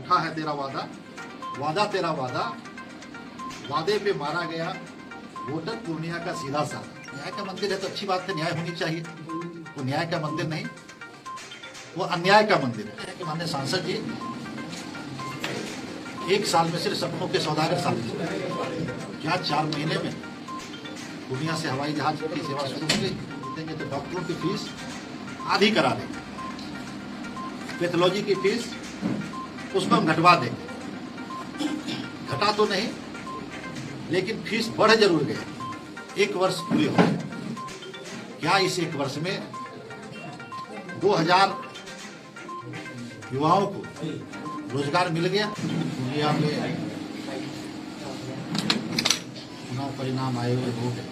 झूठा है तेरा वादा, वादा तेरा वादा, वादे पे मारा गया वोटर पूर्णिया का सीधा साधा। न्याय का मंदिर है तो अच्छी बात है, न्याय होनी चाहिए। वो न्याय का मंदिर नहीं, वो अन्याय का मंदिर है। कि माननीय सांसद जी 1 साल में सिर्फ सपनों के सौदागर साबित हुए। क्या 4 महीने में पूर्णिया से हवाई जहाज की सेवा शुरू हो गई? देंगे तो डॉक्टरों की फीस आधी करा देंगे, पैथोलॉजी की फीस उसको हम घटवा देंगे। घटा तो नहीं, लेकिन फीस बढ़ जरूर गई। 1 वर्ष पूरे हो गए। क्या इस 1 वर्ष में 2000 युवाओं को रोजगार मिल गया? दुनिया में चुनाव परिणाम आए हुए हो गए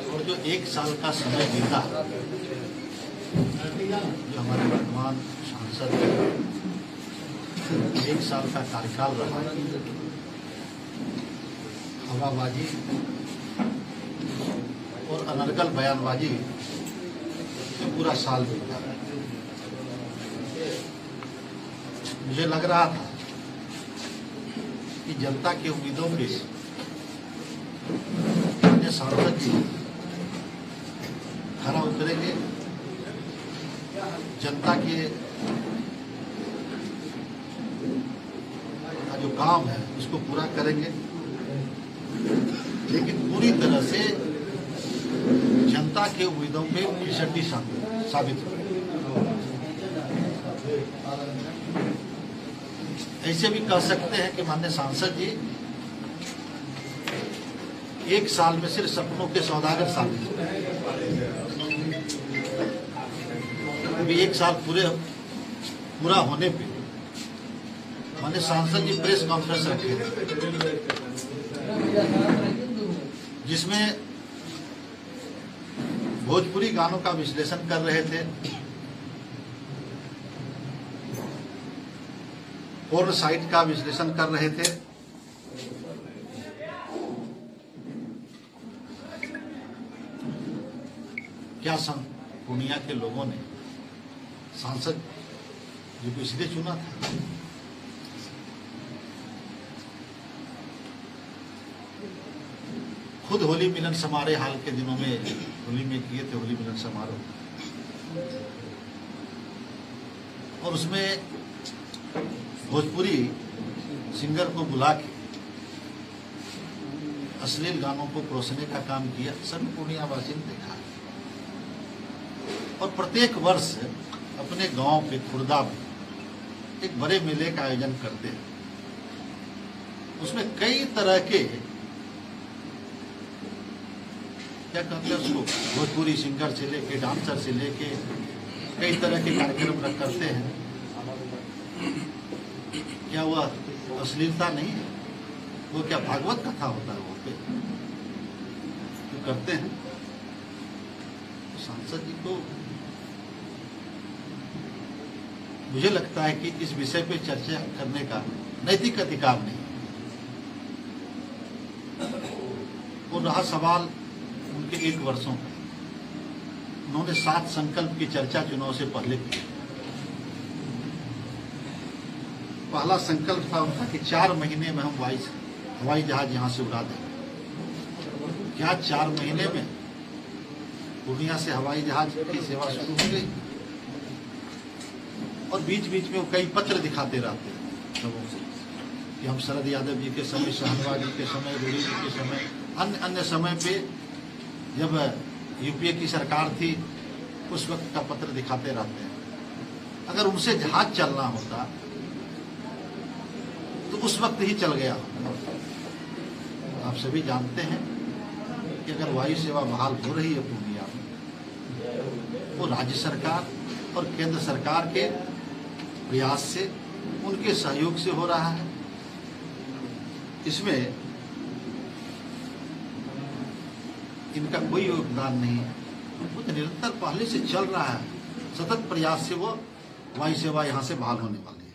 और जो 1 साल का समय बीता, जो हमारे वर्तमान सांसद 1 साल का कार्यकाल रहा, हवाबाजी और अनर्गल बयानबाजी में पूरा साल बीता। मुझे लग रहा था कि जनता की उम्मीदों पे सांसद जी खरा उतरेंगे, जनता के जो काम है उसको पूरा करेंगे, लेकिन पूरी तरह से जनता के उम्मीदों पे फिसड्डी साबित हो। ऐसे भी कह सकते हैं कि माननीय सांसद जी 1 साल में सिर्फ सपनों के सौदागर साबित हुए। अभी 1 साल पूरा होने पे माननीय सांसद जी प्रेस कॉन्फ्रेंस रखे, जिसमें भोजपुरी गानों का विश्लेषण कर रहे थे, पोर्न साइट का विश्लेषण कर रहे थे। क्या पूर्णिया के लोगों ने सांसद जी को इसलिए चुना था? खुद होली मिलन समारोह हाल के दिनों में होली में किए थे, होली मिलन समारोह, और उसमें भोजपुरी सिंगर को बुला के अश्लील गानों को परोसने का काम किया। सभी पूर्णियावासी ने देखा और प्रत्येक वर्ष अपने गांव पे, खुर्दा में एक बड़े मेले का आयोजन करते हैं। उसमें कई तरह के, क्या कहते हैं उसको, भोजपुरी सिंगर से लेके डांसर से लेके कई तरह के कार्यक्रम करते हैं। क्या वह अश्लीलता नहीं है? वो क्या भागवत कथा होता है? वो पे जो करते हैं तो सांसद जी को मुझे लगता है कि इस विषय पे चर्चा करने का नैतिक अधिकार नहीं। और रहा सवाल उनके 1 वर्षों का, उन्होंने 7 संकल्प की चर्चा चुनाव से पहले की। पहला संकल्प था उनका कि 4 महीने में हम हवाई जहाज यहां से उड़ा देंगे। क्या 4 महीने में पूर्णिया से हवाई जहाज की सेवा शुरू हो गई? और बीच बीच में वो कई पत्र दिखाते रहते हैं लोगों से कि हम शरद यादव जी के समय, शाहनवाज जी के समय, रूडी जी के समय, अन्य समय पे जब यूपीए की सरकार थी उस वक्त का पत्र दिखाते रहते हैं। अगर उनसे जहाज चलना होता तो उस वक्त ही चल गया। आप सभी जानते हैं कि अगर वायु सेवा बहाल हो रही है पूर्णिया में, वो राज्य सरकार और केंद्र सरकार के प्रयास से, उनके सहयोग से हो रहा है। इसमें इनका कोई योगदान नहीं है। वो तो निरंतर पहले से चल रहा है, सतत प्रयास से वो वायु सेवा यहां से बहाल होने वाली है।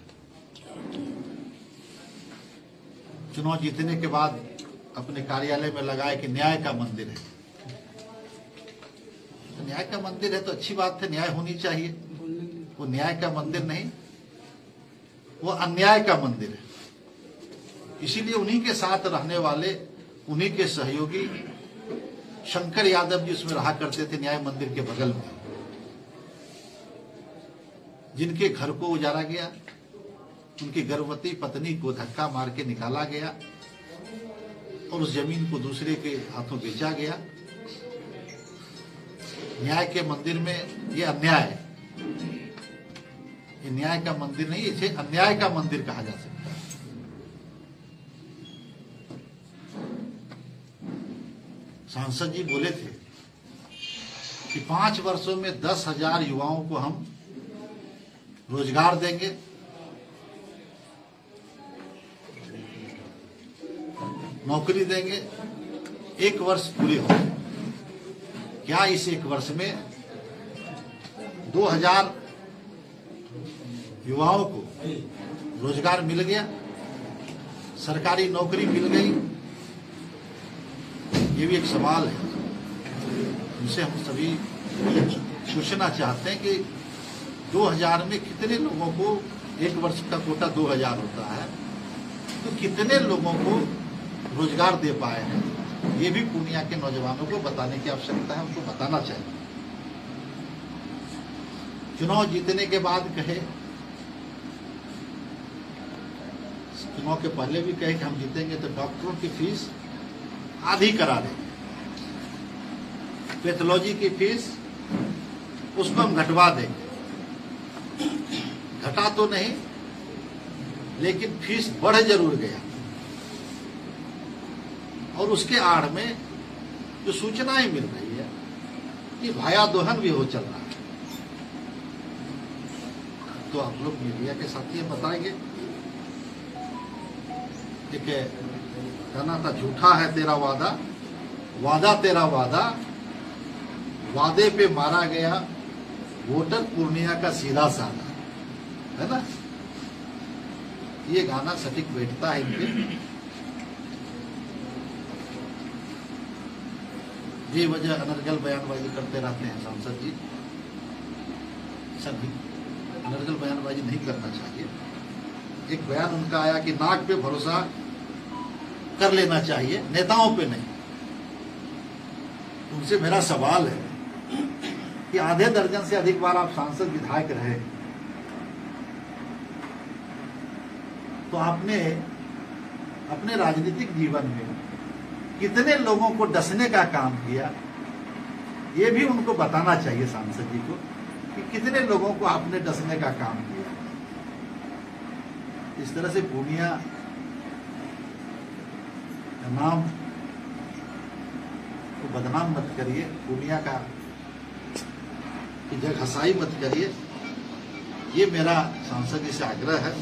चुनाव जीतने के बाद अपने कार्यालय में लगाए कि न्याय का मंदिर है। तो न्याय का मंदिर है तो अच्छी बात है, न्याय होनी चाहिए। वो न्याय का मंदिर नहीं, वो अन्याय का मंदिर है। इसीलिए उन्हीं के साथ रहने वाले, उन्हीं के सहयोगी शंकर यादव जी उसमें रहा करते थे, न्याय मंदिर के बगल में, जिनके घर को उजाड़ा गया, उनकी गर्भवती पत्नी को धक्का मार के निकाला गया और उस जमीन को दूसरे के हाथों बेचा गया। न्याय के मंदिर में ये अन्याय है, ये न्याय का मंदिर नहीं, इसे अन्याय का मंदिर कहा जा सकता है। सांसद जी बोले थे कि 5 वर्षों में 10,000 युवाओं को हम रोजगार देंगे, नौकरी देंगे। 1 वर्ष पूरे हो, क्या इस 1 वर्ष में 2,000 युवाओं को रोजगार मिल गया, सरकारी नौकरी मिल गई? ये भी एक सवाल है, उनसे हम सभी पूछना चाहते हैं कि 2000 में कितने लोगों को, 1 वर्ष का कोटा 2000 होता है, तो कितने लोगों को रोजगार दे पाए हैं? ये भी पूर्णिया के नौजवानों को बताने की आवश्यकता है, उनको बताना चाहिए। चुनाव जीतने के बाद कहे, चुनाव के पहले भी कहे कि हम जीतेंगे तो डॉक्टरों की फीस आधी करा देंगे, पैथोलॉजी की फीस उसको हम घटवा देंगे। घटा तो नहीं, लेकिन फीस बढ़ जरूर गया। और उसके आड़ में जो सूचनाएं मिल रही है कि भाया दोहन भी हो चल रहा है, तो आप लोग मीडिया के साथ ये बताएंगे। एक कहना था, झूठा है तेरा वादा, वादा तेरा वादा, वादे पे मारा गया वोटर पूर्णिया का सीधा साधा, है ना? ये गाना सटीक बैठता है इनके। ये वजह अनर्गल बयानबाजी करते रहते हैं सांसद जी। सभी अनर्गल बयानबाजी नहीं करना चाहिए। एक बयान उनका आया कि नाक पे भरोसा कर लेना चाहिए, नेताओं पे नहीं। उनसे मेरा सवाल है कि आधे दर्जन से अधिक बार आप सांसद विधायक रहे, तो आपने अपने राजनीतिक जीवन में कितने लोगों को डसने का काम किया? ये भी उनको बताना चाहिए सांसद जी को कि कितने लोगों को आपने डसने का काम किया। इस तरह से पूर्णिया का नाम को बदनाम मत करिए, पूर्णिया का की जगह हसाई मत करिए। ये मेरा सांसद जी से आग्रह है।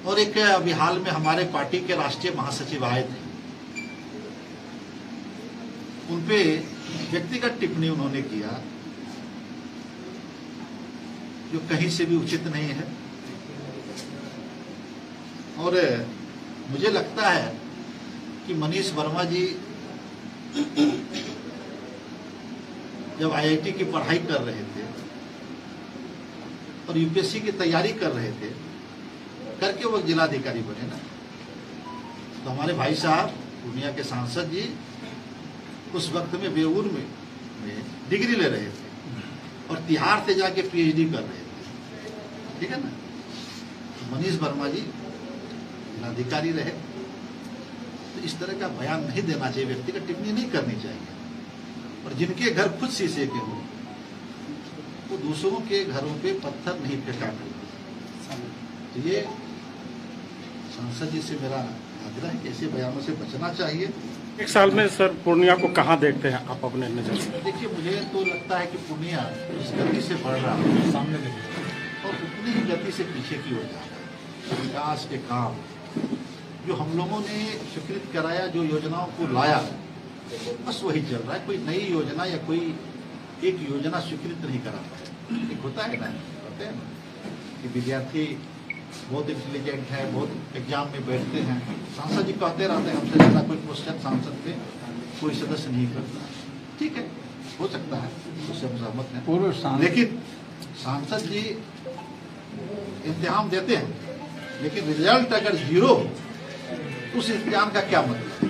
और एक अभी हाल में हमारे पार्टी के राष्ट्रीय महासचिव आए थे, उनपे व्यक्तिगत टिप्पणी उन्होंने किया जो कहीं से भी उचित नहीं है। और मुझे लगता है कि मनीष वर्मा जी जब आईआईटी की पढ़ाई कर रहे थे और यूपीएससी की तैयारी कर रहे थे, करके वो जिलाधिकारी बने ना, तो हमारे भाई साहब पूर्णिया के सांसद जी उस वक्त में बेऊर में डिग्री ले रहे थे और तिहाड़ से जाके पीएचडी कर रहे थे, ठीक है ना? तो मनीष वर्मा जी जिलाधिकारी रहे। तो इस तरह का बयान नहीं देना चाहिए, व्यक्तिगत टिप्पणी नहीं करनी चाहिए। और जिनके घर खुद शीशे के हों, वो दूसरों के घरों पे पत्थर नहीं फेंका करते। तो ये सांसद जी से मेरा आग्रह है कि ऐसे बयानों से बचना चाहिए। 1 साल में सर पूर्णिया को कहाँ देखते हैं आप अपने नजर से? देखिए, मुझे तो लगता है कि पूर्णिया इस गति से बढ़ रहा है सामने और उतनी ही गति से पीछे की ओर जा रहा है। विकास के काम जो हम लोगों ने स्वीकृत कराया, जो योजनाओं को लाया, बस वही चल रहा है। कोई नई योजना या कोई एक योजना स्वीकृत नहीं करा पाया। एक होता है ना, कहते हैं ना कि विद्यार्थी बहुत इंटेलिजेंट है, बहुत एग्जाम में बैठते हैं, सांसद जी कहते रहते हैं हमसे ज्यादा कोई क्वेश्चन सांसद पे कोई सदस्य नहीं करता। ठीक है, हो सकता है, उससे हम सहमत हैं, लेकिन सांसद जी इम्तिहान देते हैं, लेकिन रिजल्ट अगर जीरो हो, उस इम्तिहान का क्या मतलब?